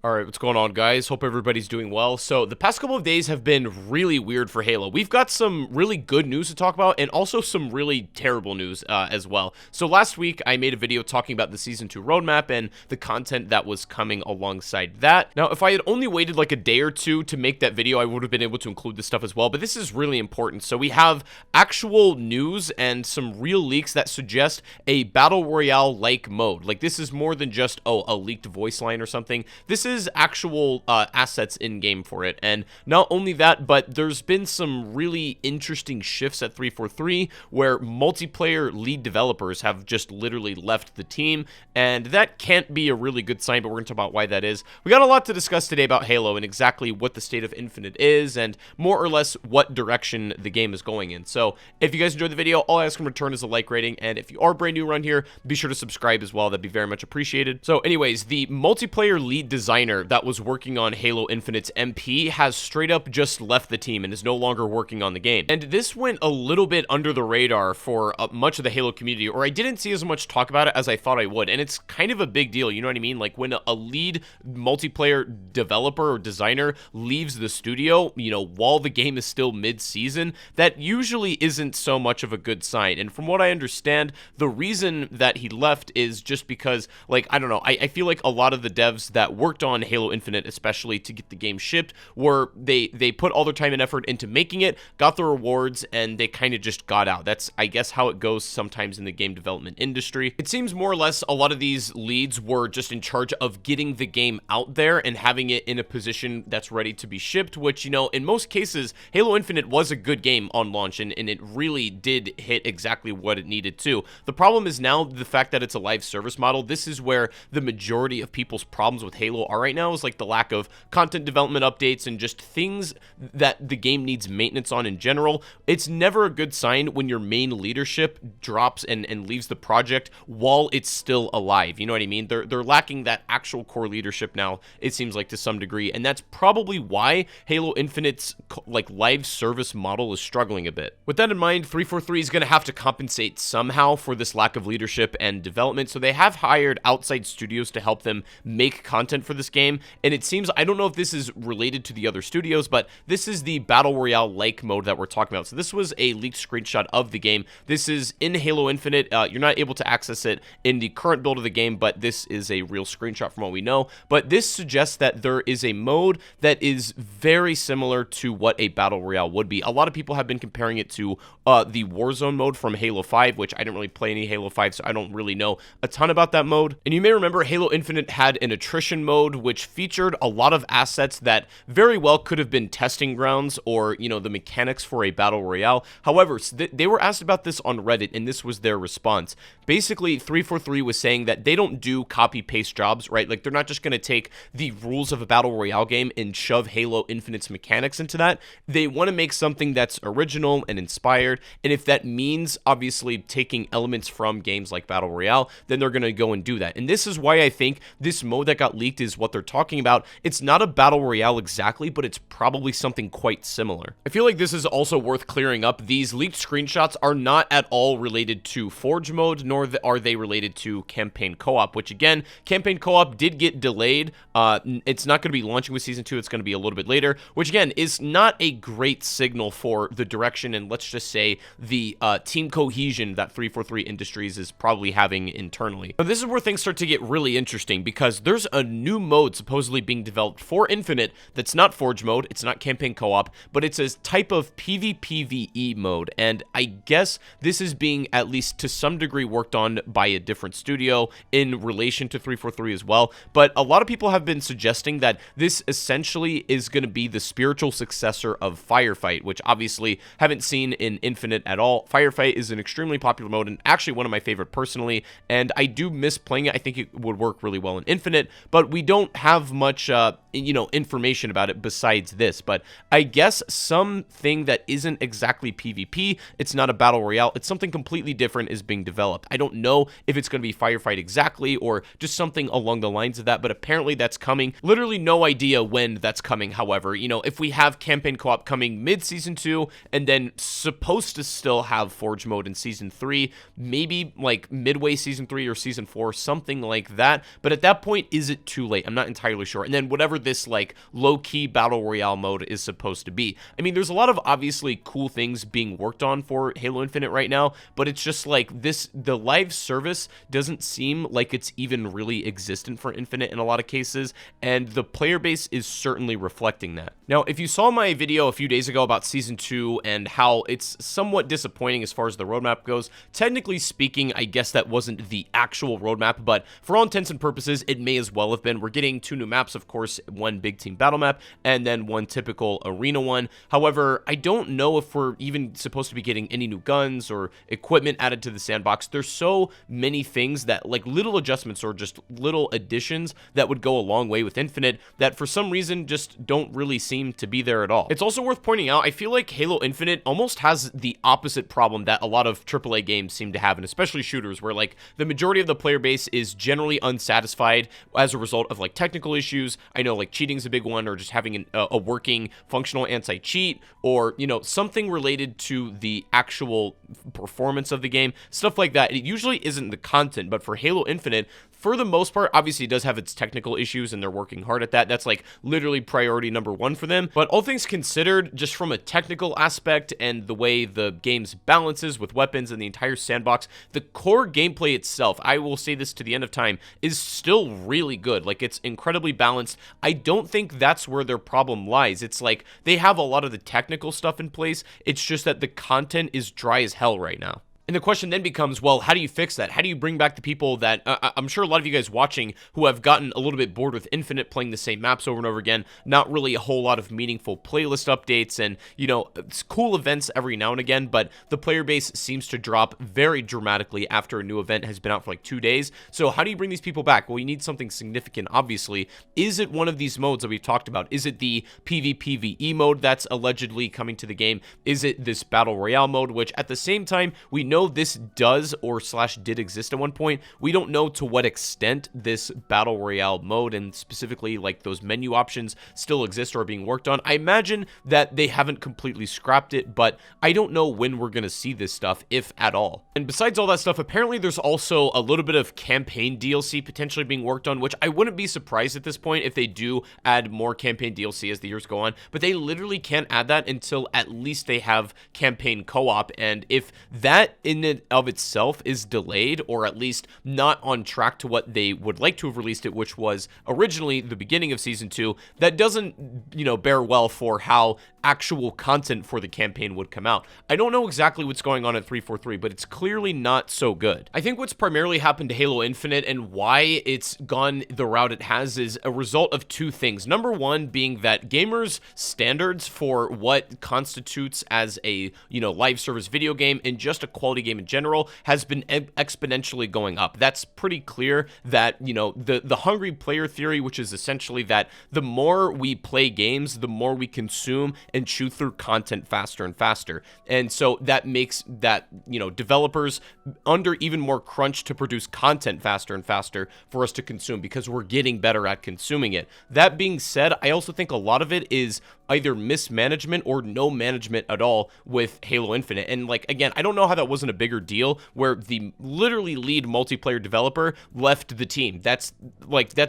Alright, what's going on, guys? Hope everybody's doing well. So, the past couple of days have been really weird for Halo. We've got some really good news to talk about, and also some really terrible news as well. So, last week, I made a video talking about the Season 2 roadmap and the content that was coming alongside that. Now, if I had only waited like a day or two to make that video, I would have been able to include this stuff as well, but this is really important. So, we have actual news and some real leaks that suggest a Battle Royale-like mode. Like, this is more than just, a leaked voice line or something. This is actual assets in-game for it, and not only that, but there's been some really interesting shifts at 343 where multiplayer lead developers have just literally left the team, and that can't be a really good sign, but we're going to talk about why that is. We got a lot to discuss today about Halo and exactly what the state of Infinite is, and more or less what direction the game is going in. So if you guys enjoyed the video, all I ask in return is a like rating, and if you are brand new around here, be sure to subscribe as well. That'd be very much appreciated. So anyways, the multiplayer lead designer that was working on Halo Infinite's MP has straight up just left the team and is no longer working on the game. And this went a little bit under the radar for much of the Halo community, or I didn't see as much talk about it as I thought I would, and it's kind of a big deal, you know what I mean? Like, when a lead multiplayer developer or designer leaves the studio, you know, while the game is still mid-season, that usually isn't so much of a good sign. And from what I understand, the reason that he left is just because, like, I don't know, I feel like a lot of the devs that worked on Halo Infinite, especially to get the game shipped, were they put all their time and effort into making it, got the rewards, and they kind of just got out. That's, I guess, how it goes sometimes in the game development industry. It seems more or less a lot of these leads were just in charge of getting the game out there and having it in a position that's ready to be shipped, which, you know, in most cases, Halo Infinite was a good game on launch, and it really did hit exactly what it needed to. The problem is now the fact that it's a live service model. This is where the majority of people's problems with Halo are right now, is like the lack of content development updates and just things that the game needs maintenance on in general. It's never a good sign when your main leadership drops and leaves the project while it's still alive. You know what I mean? They're lacking that actual core leadership now, it seems like, to some degree, and that's probably why Halo Infinite's like live service model is struggling a bit. With that in mind, 343 is going to have to compensate somehow for this lack of leadership and development, so they have hired outside studios to help them make content for this game, and it seems, I don't know if this is related to the other studios, but this is the Battle Royale-like mode that we're talking about. So this was a leaked screenshot of the game. This is in Halo Infinite. You're not able to access it in the current build of the game, but this is a real screenshot from what we know. But this suggests that there is a mode that is very similar to what a Battle Royale would be. A lot of people have been comparing it to the Warzone mode from Halo 5, which I didn't really play any Halo 5, so I don't really know a ton about that mode. And you may remember Halo Infinite had an attrition mode, which featured a lot of assets that very well could have been testing grounds or, you know, the mechanics for a Battle Royale. However, they were asked about this on Reddit, and this was their response. Basically, 343 was saying that they don't do copy-paste jobs, right? Like, they're not just going to take the rules of a Battle Royale game and shove Halo Infinite's mechanics into that. They want to make something that's original and inspired, and if that means, obviously, taking elements from games like Battle Royale, then they're going to go and do that. And this is why I think this mode that got leaked is what they're talking about. It's not a Battle Royale exactly, but it's probably something quite similar. I feel like this is also worth clearing up. These leaked screenshots are not at all related to Forge mode, nor are they related to campaign co-op, which, again, campaign co-op did get delayed. It's not going to be launching with Season 2. It's going to be a little bit later, which, again, is not a great signal for the direction and, let's just say, the team cohesion that 343 Industries is probably having internally. Now, this is where things start to get really interesting, because there's a new mode supposedly being developed for Infinite that's not Forge mode, it's not campaign co-op, but it's a type of PvPvE mode, and I guess this is being, at least to some degree, worked on by a different studio in relation to 343 as well. But a lot of people have been suggesting that this essentially is going to be the spiritual successor of Firefight, which obviously haven't seen in Infinite at all. Firefight is an extremely popular mode and actually one of my favorite personally, and I do miss playing it. I think it would work really well in Infinite, but we don't have much you know, information about it besides this. But I guess something that isn't exactly PvP, it's not a Battle Royale, it's something completely different is being developed. I don't know if it's going to be Firefight exactly or just something along the lines of that, but apparently that's coming. Literally no idea when that's coming. However, you know, if we have campaign co-op coming mid-season 2 and then supposed to still have Forge mode in Season 3, maybe like midway Season 3 or Season 4, something like that. But at that point, is it too late? I'm not entirely sure. And then whatever this like low-key battle royale mode is supposed to be. I mean, there's a lot of obviously cool things being worked on for Halo Infinite right now, but it's just like the live service doesn't seem like it's even really existent for Infinite in a lot of cases, and the player base is certainly reflecting that. Now, if you saw my video a few days ago about Season 2 and how it's somewhat disappointing as far as the roadmap goes, technically speaking, I guess that wasn't the actual roadmap, but for all intents and purposes, it may as well have been. We're getting 2 new maps, of course, one big team battle map, and then one typical arena one. However, I don't know if we're even supposed to be getting any new guns or equipment added to the sandbox. There's so many things that, like little adjustments or just little additions that would go a long way with Infinite that for some reason just don't really seem to be there at all. It's also worth pointing out, I feel like Halo Infinite almost has the opposite problem that a lot of AAA games seem to have, and especially shooters, where like the majority of the player base is generally unsatisfied as a result of like technical issues. I know like cheating's a big one, or just having a working functional anti-cheat, or you know, something related to the actual performance of the game, stuff like that. It usually isn't the content, but for Halo Infinite, for the most part, obviously it does have its technical issues and they're working hard at that. That's like literally priority number 1 for them. But all things considered, just from a technical aspect and the way the game's balances with weapons and the entire sandbox, the core gameplay itself, I will say this to the end of time, is still really good. Like, it's incredibly balanced. I don't think that's where their problem lies. It's like they have a lot of the technical stuff in place. It's just that the content is dry as hell right now. And the question then becomes, well, how do you fix that? How do you bring back the people that, I'm sure a lot of you guys watching who have gotten a little bit bored with Infinite, playing the same maps over and over again, not really a whole lot of meaningful playlist updates and, you know, it's cool events every now and again, but the player base seems to drop very dramatically after a new event has been out for like 2 days. So how do you bring these people back? Well, you need something significant, obviously. Is it one of these modes that we've talked about? Is it the PvPvE mode that's allegedly coming to the game? Is it this Battle Royale mode, which at the same time, we know this does or / did exist at one point. We don't know to what extent this Battle Royale mode and specifically like those menu options still exist or are being worked on. I imagine that they haven't completely scrapped it, but I don't know when we're going to see this stuff, if at all. And besides all that stuff, apparently there's also a little bit of campaign DLC potentially being worked on, which I wouldn't be surprised at this point if they do add more campaign DLC as the years go on, but they literally can't add that until at least they have campaign co-op, and if that in and of itself is delayed or at least not on track to what they would like to have released it, which was originally the beginning of Season 2, that doesn't, you know, bear well for how actual content for the campaign would come out. I don't know exactly what's going on at 343, but it's clearly not so good. I think what's primarily happened to Halo Infinite and why it's gone the route it has is a result of 2 things. Number 1 being that gamers' standards for what constitutes as a, you know, live service video game and just a quality game in general has been exponentially going up. That's pretty clear that, you know, the hungry player theory, which is essentially that the more we play games, the more we consume and chew through content faster and faster. And so that makes that, you know, developers under even more crunch to produce content faster and faster for us to consume because we're getting better at consuming it. That being said, I also think a lot of it is either mismanagement or no management at all with Halo Infinite. And like, again, I don't know how that wasn't a bigger deal where the literally lead multiplayer developer left the team. That's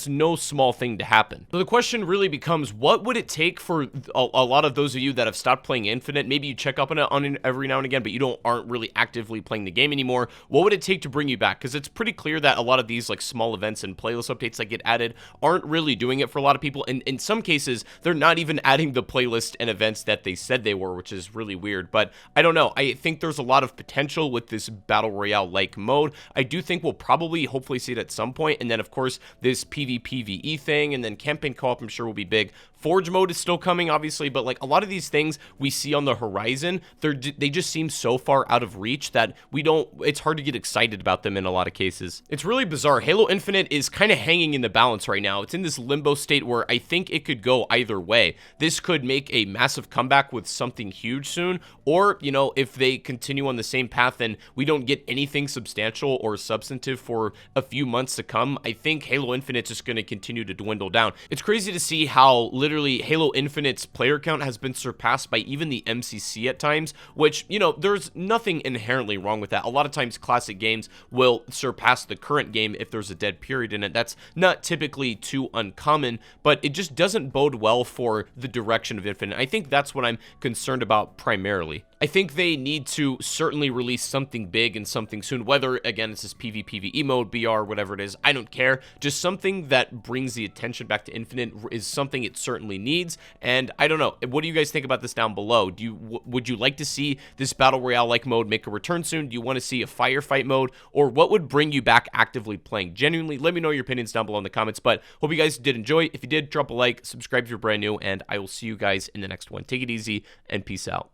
no small thing to happen. So the question really becomes, what would it take for a lot of those of you that have stopped playing Infinite? Maybe you check up on it every now and again, but you aren't really actively playing the game anymore. What would it take to bring you back? Because it's pretty clear that a lot of these like small events and playlist updates that get added aren't really doing it for a lot of people. And in some cases, they're not even adding the playlist and events that they said they were, which is really weird. But I don't know. I think there's a lot of potential with this Battle Royale-like mode. I do think we'll probably hopefully see it at some point. And then, of course, this PvPvE thing and then campaign co-op, I'm sure will be big. Forge mode is still coming, obviously, but like a lot of these things we see on the horizon, they just seem so far out of reach that it's hard to get excited about them in a lot of cases. It's really bizarre. Halo Infinite is kind of hanging in the balance right now. It's in this limbo state where I think it could go either way. This could make a massive comeback with something huge soon, or, you know, if they continue on the same path path and we don't get anything substantial or substantive for a few months to come, I think Halo Infinite's just going to continue to dwindle down. It's crazy to see how literally Halo Infinite's player count has been surpassed by even the MCC at times, which, you know, there's nothing inherently wrong with that. A lot of times classic games will surpass the current game if there's a dead period in it. That's not typically too uncommon, but it just doesn't bode well for the direction of Infinite. I think that's what I'm concerned about primarily. I think they need to certainly release something big and something soon, whether, again, it's this PvPvE mode, BR, whatever it is, I don't care. Just something that brings the attention back to Infinite is something it certainly needs, and I don't know. What do you guys think about this down below? Would you like to see this Battle Royale-like mode make a return soon? Do you want to see a firefight mode, or what would bring you back actively playing? Genuinely, let me know your opinions down below in the comments, but hope you guys did enjoy. If you did, drop a like, subscribe if you're brand new, and I will see you guys in the next one. Take it easy, and peace out.